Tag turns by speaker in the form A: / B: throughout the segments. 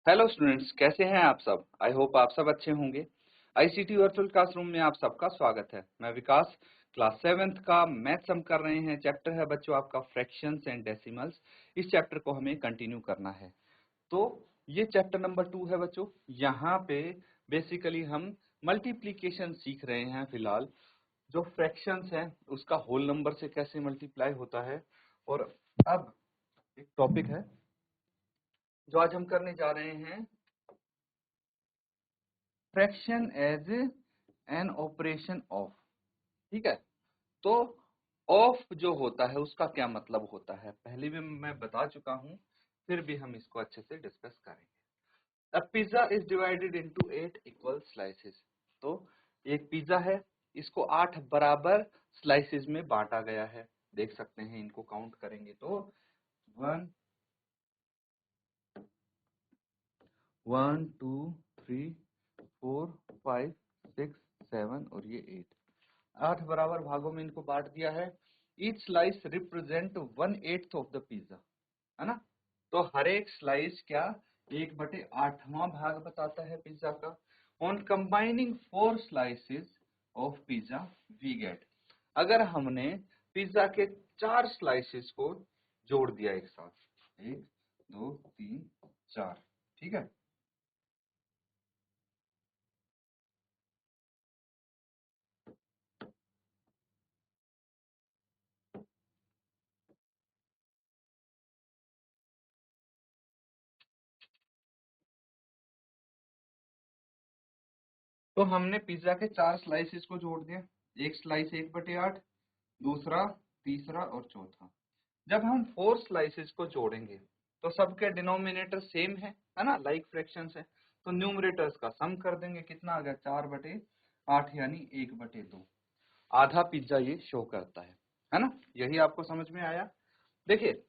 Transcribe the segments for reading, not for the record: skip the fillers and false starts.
A: Hello students, कैसे हैं आप सब। आई होप आप सब अच्छे होंगे। आईसीटी वर्चुअल क्लासरूम में आप सबका स्वागत है। मैं विकास, क्लास 7th का मैथ्स हम कर रहे हैं। चैप्टर है बच्चों आपका फ्रैक्शंस एंड डेसिमल्स। इस चैप्टर को हमें कंटिन्यू करना है। तो ये चैप्टर नंबर 2 है बच्चों। यहाँ पे बेसिकली हम मल्टीप्लीकेशन सीख रहे हैं फिलहाल। जो फ्रैक्शंस है उसका होल नंबर से कैसे मल्टीप्लाई होता है। और अब एक टॉपिक है जो आज हम करने जा रहे हैं, fraction as an operation of. ठीक है, तो ऑफ जो होता है उसका क्या मतलब होता है पहले भी मैं बता चुका हूं, फिर भी हम इसको अच्छे से डिस्कस करेंगे। A pizza is divided into 8 equal slices. तो एक पिज्जा है, इसको 8 बराबर स्लाइसेस में बांटा गया है। देख सकते हैं, इनको काउंट करेंगे तो 1 1 2 3 4 5 6 7 और ये 8 बराबर भागों में इनको बांट दिया है। Each slice represent 1/8 of the pizza, है ना। तो हर एक स्लाइस क्या 1/8वां भाग बताता है पिज्जा का। On combining 4 slices of pizza we get. अगर हमने पिज्जा के 4 स्लाइसेस को जोड़ दिया एक साथ, 1 2 3 4, ठीक है। तो हमने पिज्जा के 4 स्लाइसेस को जोड़ दिया। एक स्लाइस 1/8, दूसरा, तीसरा और चौथा। जब हम 4 स्लाइसेस को जोड़ेंगे तो सबके डिनोमिनेटर सेम है ना, लाइक फ्रैक्शंस है। तो न्यूमरेटर्स का सम कर देंगे, कितना आ गया 4/8 यानी 1/2। आधा पिज्जा ये शो करता है ना। यही आपको समझ में आया। देखिए,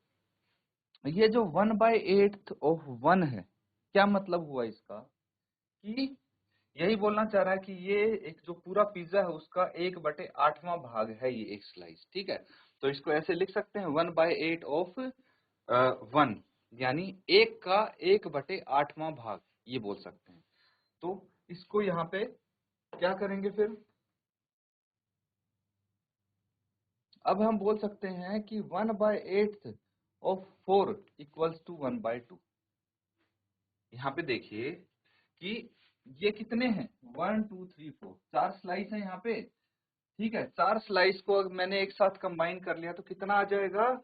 A: ये जो 1/8 ऑफ 1 है, क्या मतलब हुआ इसका, कि यही बोलना चाह रहा है कि ये एक जो पूरा पिज्जा है उसका 1/8वां भाग है ये एक स्लाइस, ठीक है। तो इसको ऐसे लिख सकते हैं 1/8 ऑफ 1, यानी एक का 1/8वां भाग, ये बोल सकते हैं। तो इसको यहाँ पे क्या करेंगे फिर, अब हम बोल सकते हैं कि 1/8 ऑफ 4 इक्वल्स टू 1/2। यहाँ पे देखिए कि ये कितने हैं, 1 2 3 4, 4 स्लाइस है यहाँ पे। ठीक है, 4 स्लाइस को अगर मैंने एक साथ कंबाइन कर लिया तो कितना आ जाएगा,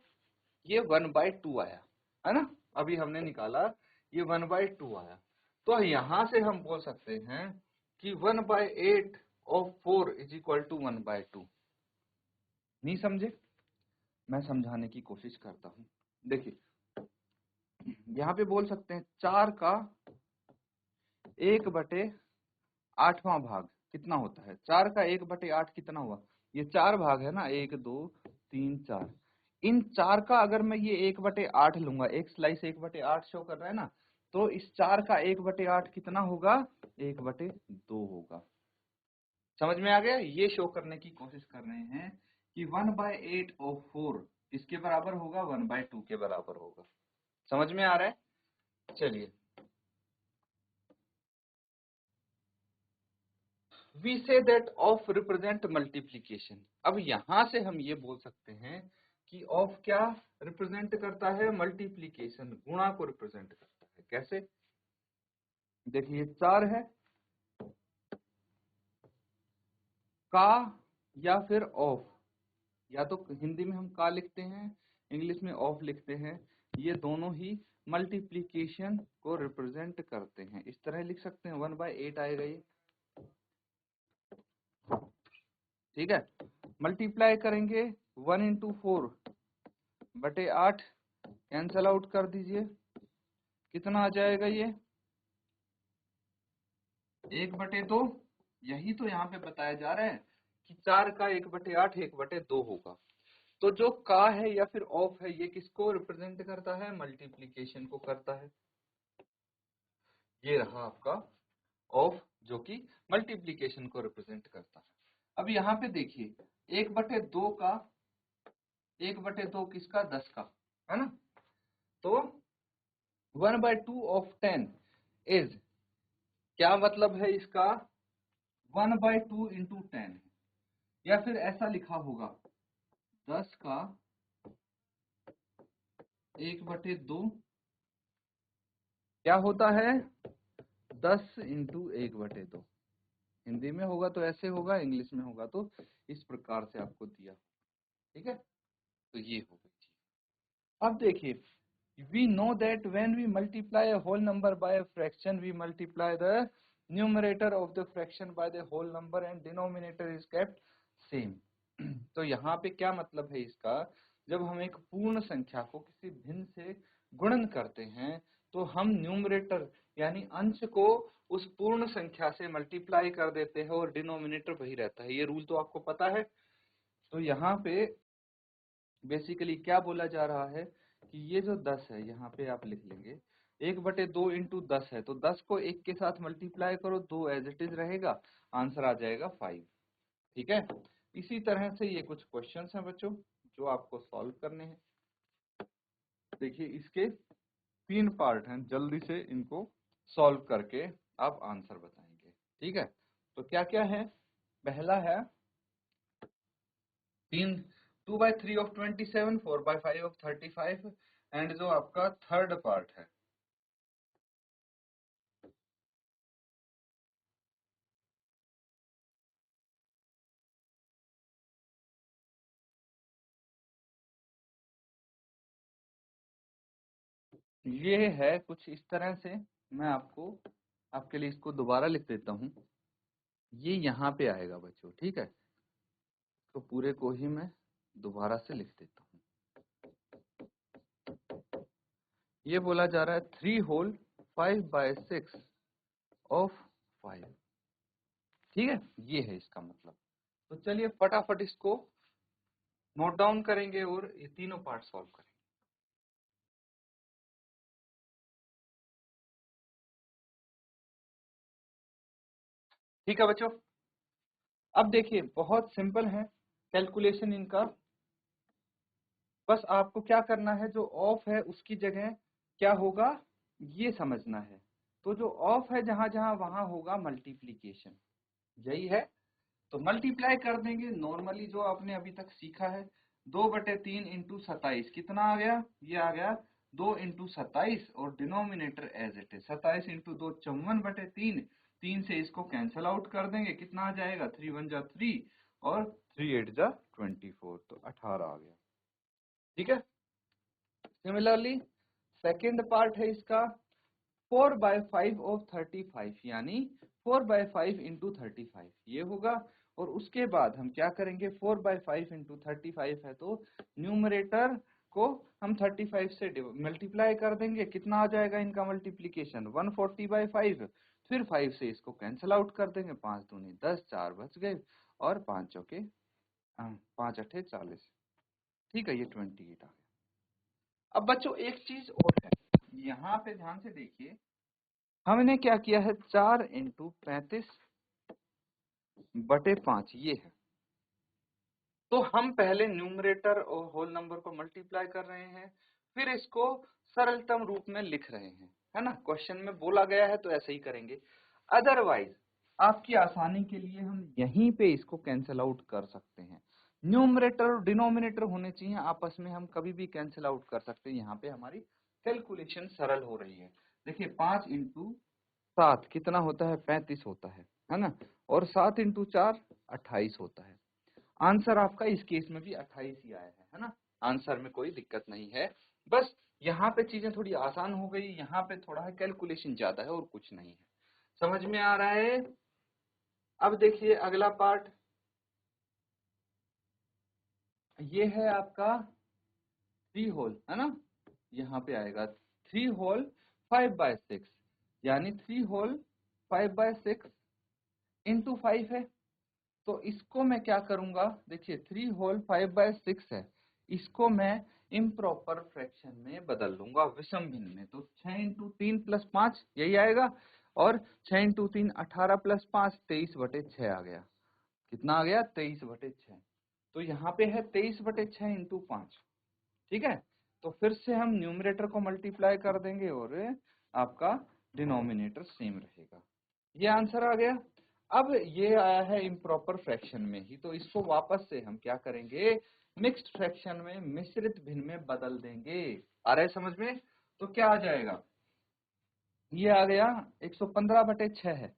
A: ये 1/2 आया, है ना। अभी हमने निकाला, ये 1/2 आया। तो यहां से हम बोल सकते हैं कि 1/8 ऑफ 4 इज इक्वल टू 1/2। नहीं समझे, मैं समझाने की कोशिश करता हूं। देखिए, यहाँ पे बोल सकते हैं 4 का 1/8वां भाग कितना होता है। 4 का 1/8 कितना हुआ, ये 4 भाग है ना, 1 2 3 4। इन 4 का अगर मैं ये 1/8 लूंगा, एक स्लाइस 1/8 शो कर रहा है ना, तो इस 4 का 1/8 कितना होगा, 1/2 होगा। समझ में आ गया। ये शो करने की कोशिश कर रहे हैं कि 1/8 ऑफ 4 किसके बराबर होगा, 1/2 के बराबर होगा। समझ में आ रहा है। चलिए, we say that of represent multiplication. अब यहां से हम ये बोल सकते हैं कि ऑफ क्या रिप्रेजेंट करता है, मल्टीप्लीकेशन, गुणा को रिप्रेजेंट करता है। कैसे, देखिए 4 है, का या फिर ऑफ, या तो हिंदी में हम का लिखते हैं, इंग्लिश में ऑफ लिखते हैं। ये दोनों ही मल्टीप्लीकेशन को रिप्रेजेंट करते हैं। इस तरह लिख सकते हैं, 1/8 आएगा ये, ठीक है। मल्टीप्लाई करेंगे 1 इंटू 4/8, कैंसल आउट कर दीजिए, कितना आ जाएगा ये 1/2। यही तो यहाँ पे बताया जा रहा है कि 4 का 1/8 1/2 होगा। तो जो का है या फिर ऑफ है, ये किसको रिप्रेजेंट करता है, मल्टीप्लीकेशन को करता है। ये रहा आपका ऑफ, जो कि मल्टीप्लीकेशन को रिप्रेजेंट करता है। अब यहाँ पे देखिए 1/2 का 1/2 किसका, 10 का, है ना। तो 1/2 ऑफ 10, इज, क्या मतलब है इसका, 1/2 इंटू 10 है, या फिर ऐसा लिखा होगा 10 का 1/2 क्या होता है, 10 इंटू 1/2। हिंदी में होगा तो ऐसे होगा, इंग्लिश में होगा तो इस प्रकार से आपको दिया, ठीक है। तो ये हो गई चीज। अब देखिए, we know that when we multiply a whole number by a fraction, we multiply the numerator of the fraction by the whole number and denominator is kept same। तो यहाँ पे क्या मतलब है इसका, जब हम एक पूर्ण संख्या को किसी भिन्न से गुणन करते हैं तो हम न्यूमरेटर यानी अंश को उस पूर्ण संख्या से मल्टीप्लाई कर देते हैं और डिनोमिनेटर वही रहता है। ये रूल तो आपको पता है। तो यहाँ पे बेसिकली क्या बोला जा रहा है कि ये जो 10 है यहाँ पे आप लिख लेंगे 1/2 इंटू 10 है, तो 10 को 1 के साथ मल्टीप्लाई करो, 2 एज इट इज रहेगा, आंसर आ जाएगा 5। ठीक है। इसी तरह से ये कुछ क्वेश्चंस हैं बच्चों जो आपको सॉल्व करने हैं। देखिए इसके 3 पार्ट हैं, जल्दी से इनको सॉल्व करके आप आंसर बताएंगे। ठीक है, तो क्या क्या है, पहला है 2/3 ऑफ 27, 4/5 ऑफ 35 एंड जो आपका थर्ड पार्ट है ये है कुछ इस तरह से। मैं आपके लिए इसको दोबारा लिख देता हूँ, ये यहाँ पे आएगा बच्चों। ठीक है, तो पूरे को ही मैं दोबारा से लिख देता हूँ। ये बोला जा रहा है 3 होल 5/6 ऑफ 5। ठीक है, ये है इसका मतलब। तो चलिए फटाफट इसको नोट डाउन करेंगे और ये तीनों पार्ट सॉल्व करेंगे। ठीक है बच्चों, अब देखिए बहुत सिंपल है कैलकुलेशन इनका। बस आपको क्या करना है, जो ऑफ है उसकी जगह क्या होगा ये समझना है। तो जो ऑफ है जहां जहां वहां होगा मल्टीप्लीकेशन, यही है। तो मल्टीप्लाई कर देंगे नॉर्मली जो आपने अभी तक सीखा है। 2/3 इंटू 27 कितना आ गया, ये आ गया 2 इंटू 27 और denominator as it is 27 into 2 54/3। 3 से इसको कैंसिल आउट कर देंगे, कितना आ जाएगा 3 1 जा 3 और 3 8 जा 24, तो 18 आ गया। ठीक है। सिमिलरली सेकेंड पार्ट है इसका 4/5 ऑफ 35 यानी 4/5 इंटू 35 ये होगा। और उसके बाद हम क्या करेंगे, 4/5 इंटू 35 है तो न्यूमरेटर को हम 35 से मल्टीप्लाई कर देंगे, कितना आ जाएगा इनका मल्टीप्लीकेशन 140/5। फिर 5 से इसको कैंसिल आउट कर देंगे, 5 दूनी 10, 4 बच गए और 5 चौके 5 अठे 40। ठीक है, ये 28 आ गया। अब बच्चों एक चीज और है, यहाँ पे ध्यान से देखिए, हमने क्या किया है 4 इंटू 35/5 ये है। तो हम पहले न्यूमरेटर और होल नंबर को मल्टीप्लाई कर रहे हैं, फिर इसको सरलतम रूप में लिख रहे हैं, है ना। क्वेश्चन में बोला गया है तो ऐसे ही करेंगे। अदरवाइज आपकी आसानी के लिए हम यहीं पे इसको कैंसिल आउट कर सकते हैं। न्यूमरेटर और डिनोमिनेटर होने चाहिए आपस में, हम कभी भी कैंसिल आउट कर सकते हैं। यहाँ पे हमारी कैलकुलेशन सरल हो रही है। देखिए 5 इंटू 7 कितना होता है 35 होता है ना। और 7 इंटू 4 28 होता है। आंसर आपका इस केस में भी 28 ही आया है ना। आंसर में कोई दिक्कत नहीं है, बस यहाँ पे चीजें थोड़ी आसान हो गई, यहाँ पे थोड़ा है कैलकुलेशन ज्यादा है और कुछ नहीं है। समझ में आ रहा है। अब देखिए अगला पार्ट, ये है आपका 3 होल है ना, यहाँ पे आएगा 3 होल 5/6 यानी 3 होल 5/6 इंटू 5 है। तो इसको मैं क्या करूंगा, देखिए 3 होल 5/6 है, इसको मैं इम्प्रॉपर फ्रैक्शन में बदल लूंगा, विषम भिन्न में। तो 6 इंटू 3 प्लस 5 यही आएगा, और 6 इंटू 3 18 प्लस 5 23/6 आ गया। कितना आ गया 23/6। तो यहाँ पे है 23/6 इंटू 5। ठीक है, तो फिर से हम न्यूमरेटर को मल्टीप्लाई कर देंगे और आपका डिनोमिनेटर सेम रहेगा। ये आंसर आ गया। अब ये आया है इम्प्रॉपर फ्रैक्शन में ही, तो इसको वापस से हम क्या करेंगे, मिक्स्ड फ्रैक्शन में, मिश्रित भिन्न में बदल देंगे। आ रहा है समझ में? तो क्या आ जाएगा, ये आ गया 115/6 है।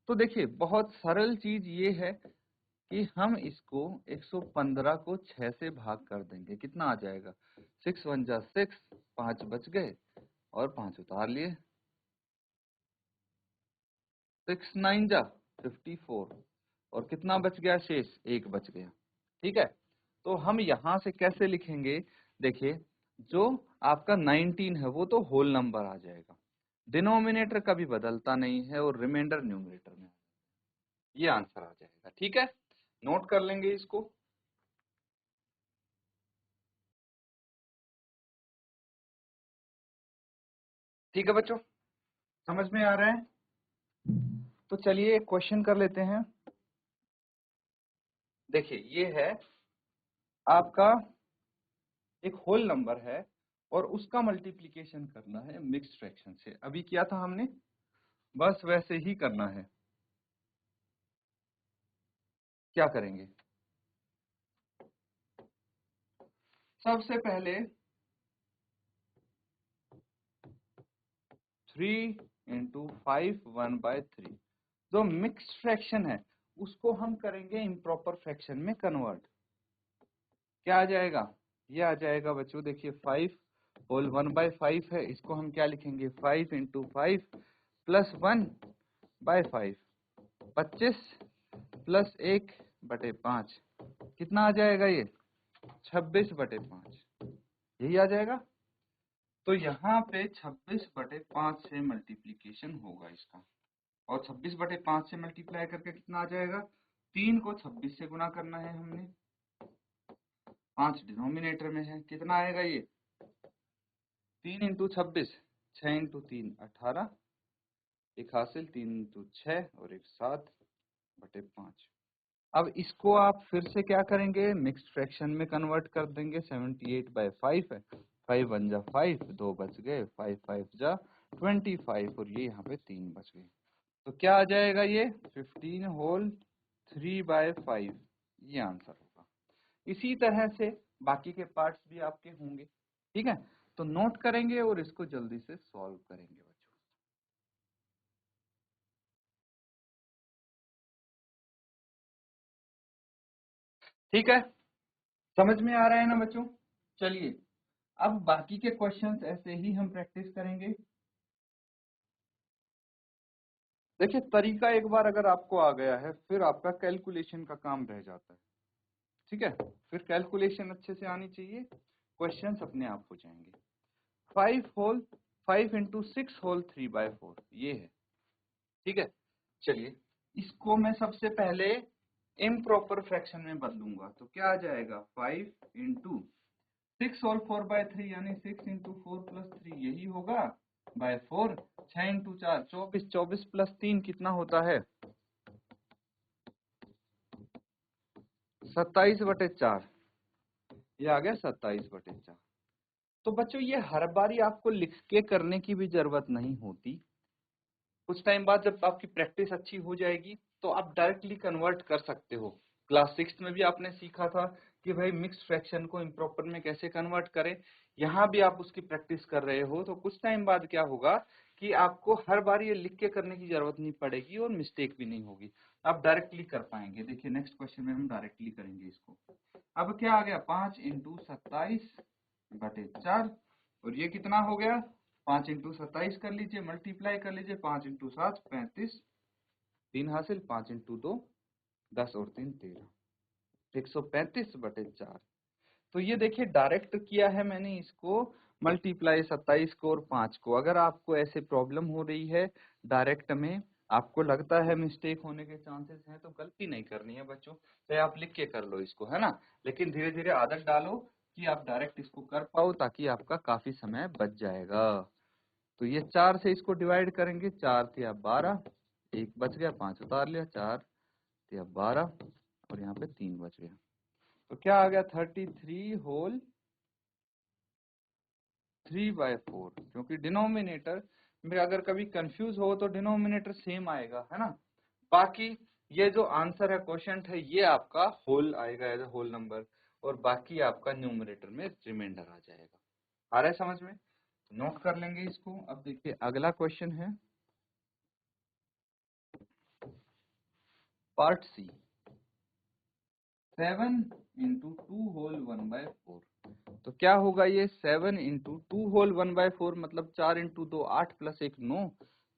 A: तो देखिए बहुत सरल चीज ये है कि हम इसको 115 को 6 से भाग कर देंगे, कितना आ जाएगा, 6 1 जा 6, 5 बच गए और 5 उतार लिए, 6 9 जा 54 और कितना बच गया शेष, 1 बच गया। ठीक है, तो हम यहां से कैसे लिखेंगे, देखिए जो आपका 19 है वो तो होल नंबर आ जाएगा, डिनोमिनेटर कभी बदलता नहीं है और रिमाइंडर न्यूमरेटर में, ये आंसर आ जाएगा। ठीक है, नोट कर लेंगे इसको। ठीक है बच्चों, समझ में आ रहा है? तो चलिए एक क्वेश्चन कर लेते हैं। देखिए ये है आपका एक होल नंबर है और उसका मल्टीप्लिकेशन करना है मिक्स्ड फ्रैक्शन से, अभी किया था हमने, बस वैसे ही करना है। क्या करेंगे, सबसे पहले 3 इंटू 5 1/3, जो मिक्स्ड फ्रैक्शन है उसको हम करेंगे इम्प्रॉपर फ्रैक्शन में कन्वर्ट। क्या आ जाएगा, ये आ जाएगा बच्चों, देखिए 5 होल 1/5 है, इसको हम क्या लिखेंगे, 5 इंटू 5 प्लस 1/5, 25 प्लस 1/5, कितना आ जाएगा ये, 26/5, यही आ जाएगा। तो यहाँ पे 26/5 से मल्टीप्लीकेशन होगा इसका, और 26/5 से मल्टीप्लाई करके कितना आ जाएगा, 3 को 26 से गुना करना है हमने, 5 डिनोमिनेटर में है, कितना आएगा ये, 3 इंटू 26, 6 इंटू 3 18, एक हासिल, 3 इंटू 6 और एक 7/5। अब इसको आप फिर से क्या करेंगे, मिक्स्ड फ्रैक्शन में कन्वर्ट कर देंगे, 78/5 है, 5 1 जा 5, 2 बच गए, 5 5 जा 25 और ये यहाँ पे 3 बच गए। तो क्या आ जाएगा ये, 15 होल 3/5, ये आंसर होगा। इसी तरह से बाकी के पार्ट्स भी आपके होंगे। ठीक है, तो नोट करेंगे और इसको जल्दी से सॉल्व करेंगे बच्चों। ठीक है, समझ में आ रहा है ना बच्चों? चलिए अब बाकी के क्वेश्चंस ऐसे ही हम प्रैक्टिस करेंगे। देखिए तरीका एक बार अगर आपको आ गया है, फिर आपका कैलकुलेशन का काम रह जाता है। ठीक है, फिर कैलकुलेशन अच्छे से आनी चाहिए, क्वेश्चंस अपने आप हो जाएंगे। 5 इंटू 6 होल 3/4, ये है। ठीक है, चलिए इसको मैं सबसे पहले इम्प्रॉपर फ्रैक्शन में बदलूंगा, तो क्या आ जाएगा, 5 इंटू 6 होल 4/3 यानी 6 इंटू 4 प्लस 3, यही होगा, बाय 4, 6 इंटू 4 24, 24 प्लस 3 कितना होता है, 27/4, ये आ गया 27/4। तो बच्चों ये हर बारी आपको लिख के करने की भी जरूरत नहीं होती, कुछ टाइम बाद जब आपकी प्रैक्टिस अच्छी हो जाएगी तो आप डायरेक्टली कन्वर्ट कर सकते हो। क्लास 6 में भी आपने सीखा था कि भाई मिक्स्ड फ्रैक्शन को इम्प्रॉपर में कैसे कन्वर्ट करें, यहाँ भी आप उसकी प्रैक्टिस कर रहे हो, तो कुछ टाइम बाद क्या होगा कि आपको हर बार ये लिख के करने की जरूरत नहीं पड़ेगी और मिस्टेक भी नहीं होगी, आप डायरेक्टली कर पाएंगे। देखिए नेक्स्ट क्वेश्चन में हम डायरेक्टली करेंगे इसको। अब क्या आ गया, 5 इंटू 27/4, और ये कितना हो गया, 5 इंटू 27 कर लीजिए, मल्टीप्लाई कर लीजिए, 5 इंटू 7 35, 3 हासिल, 5 इंटू 2 10 और 3 13, 135/4। तो ये देखिए डायरेक्ट किया है मैंने इसको, मल्टीप्लाई 27 को और 5 को। अगर आपको ऐसे प्रॉब्लम हो रही है डायरेक्ट में, आपको लगता है मिस्टेक होने के चांसेस हैं, तो गलती नहीं करनी है बच्चों, तो आप लिख के कर लो इसको, है ना, लेकिन धीरे धीरे आदत डालो कि आप डायरेक्ट इसको कर पाओ, ताकि आपका काफी समय बच जाएगा। तो ये 4 से इसको डिवाइड करेंगे, 4 तिया 12, 1 बच गया, 5 उतार लिया, 4 तिया 12 और यहाँ पे 3 बच गया। तो क्या आ गया, 33 होल 3/4, क्योंकि डिनोमिनेटर में अगर कभी कंफ्यूज हो तो डिनोमिनेटर सेम आएगा, है ना। बाकी ये जो आंसर है क्वेश्चन है ये आपका होल आएगा एज अ होल नंबर, और बाकी आपका न्यूमरेटर में रिमाइंडर आ जाएगा। आ रहा है समझ में? नोट कर लेंगे इसको। अब देखिए अगला क्वेश्चन है पार्ट सी, 7 इंटू 2 होल 1/4। तो क्या होगा ये 7 इंटू 2 होल 1/4 मतलब 4 इंटू 2 8 प्लस 1 9,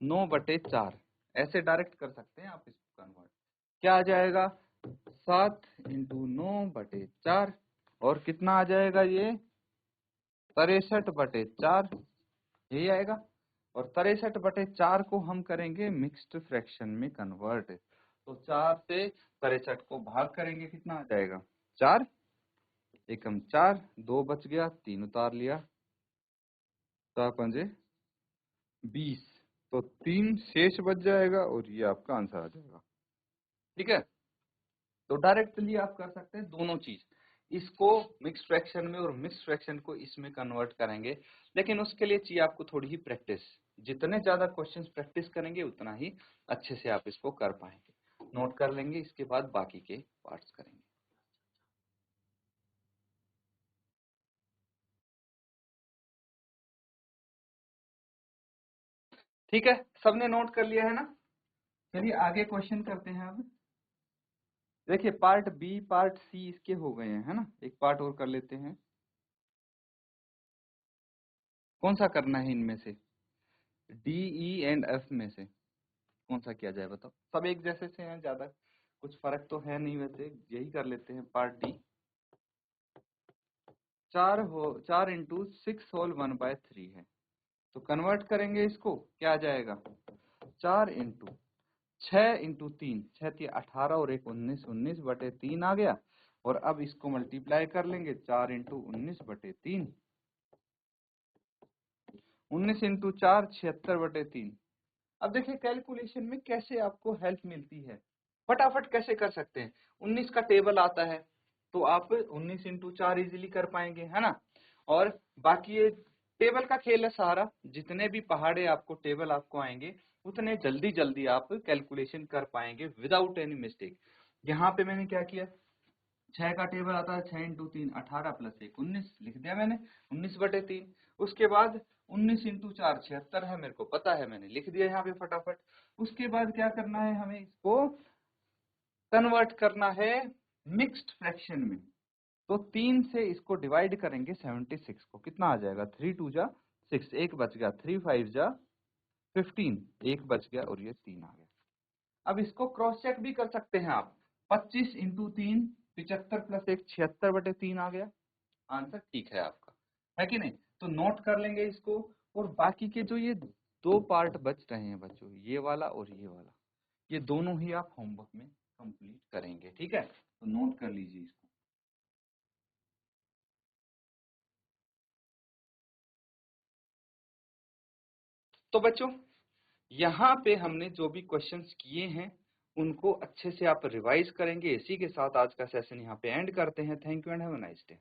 A: 9/4। ऐसे डायरेक्ट कर सकते हैं आप इसको कन्वर्ट। क्या आ जाएगा 7 इंटू 9/4 और कितना आ जाएगा ये 63/4, यही आएगा। और 63/4 को हम करेंगे मिक्स्ड फ्रैक्शन में कन्वर्ट। तो 4 से 63 को भाग करेंगे, कितना आ जाएगा 4, एकम 4, 2 बच गया, 3 उतार लिया, 4 पंजे 20, तो 3 शेष बच जाएगा और ये आपका आंसर आ जाएगा। ठीक है, तो डायरेक्टली आप कर सकते हैं दोनों चीज, इसको मिक्स फ्रैक्शन में और मिक्स फ्रैक्शन को इसमें कन्वर्ट करेंगे। लेकिन उसके लिए चाहिए आपको थोड़ी ही प्रैक्टिस। जितने ज्यादा क्वेश्चंस प्रैक्टिस करेंगे उतना ही अच्छे से आप इसको कर पाएंगे। नोट कर लेंगे, इसके बाद बाकी के पार्ट्स करेंगे। ठीक है, सबने नोट कर लिया है ना? चलिए आगे क्वेश्चन करते हैं। अब देखिए पार्ट बी पार्ट सी इसके हो गए हैं, है ना। एक पार्ट और कर लेते हैं। कौन सा करना है इनमें से? डी ई एंड एफ में से कौन सा किया जाए बताओ? सब एक जैसे से हैं, ज्यादा कुछ फर्क तो है नहीं, वैसे यही कर लेते हैं पार्ट डी। 4 इंटू 6 होल 1/3 है, तो कन्वर्ट करेंगे इसको, क्या आ जाएगा 4 इंटू 6 इंटू 3, 6 3 18 और 1 19, 19/3 आ गया। और अब इसको मल्टीप्लाई कर लेंगे, 4 इंटू 19/3, 19 इंटू 4 76/3। अब देखिए कैलकुलेशन में कैसे आपको हेल्प मिलती है, फटाफट कैसे कर सकते हैं। 19 का टेबल आता है तो आप 19 इंटू 4 इजिली कर पाएंगे, है ना। और बाकी ये टेबल का खेल है सारा, जितने भी पहाड़े आपको टेबल आपको आएंगे उतने जल्दी जल्दी आप कैलकुलेशन कर पाएंगे विदाउट एनी मिस्टेक। यहाँ पे मैंने क्या किया, 6 का टेबल आता है, 6 इंटू 3 18 प्लस 1 19 लिख दिया मैंने, 19/3। उसके बाद 19 इंटू 4 76 है, मेरे को पता है, मैंने लिख दिया यहाँ पे फटाफट। उसके बाद क्या करना है, हमें इसको कन्वर्ट करना है मिक्स्ड फ्रैक्शन में। तो 3 से इसको डिवाइड करेंगे 76 को, कितना आ जाएगा 3 2 जा 6, एक बच गया, 3 5 जा 15, एक बच गया और ये 3 आ गया। अब इसको क्रॉस चेक भी कर सकते हैं आप, 25 इंटू 3 75 प्लस 1 76/3 आ गया, आंसर ठीक है आपका, है कि नहीं। तो नोट कर लेंगे इसको। और बाकी के जो ये दो पार्ट बच रहे हैं बच्चों, ये वाला और ये वाला, ये दोनों ही आप होमवर्क में कंप्लीट करेंगे, ठीक है। तो नोट कर लीजिए इसको। तो बच्चों यहाँ पे हमने जो भी क्वेश्चंस किए हैं उनको अच्छे से आप रिवाइज करेंगे। इसी के साथ आज का सेशन यहाँ पे एंड करते हैं। Thank you and have a nice day.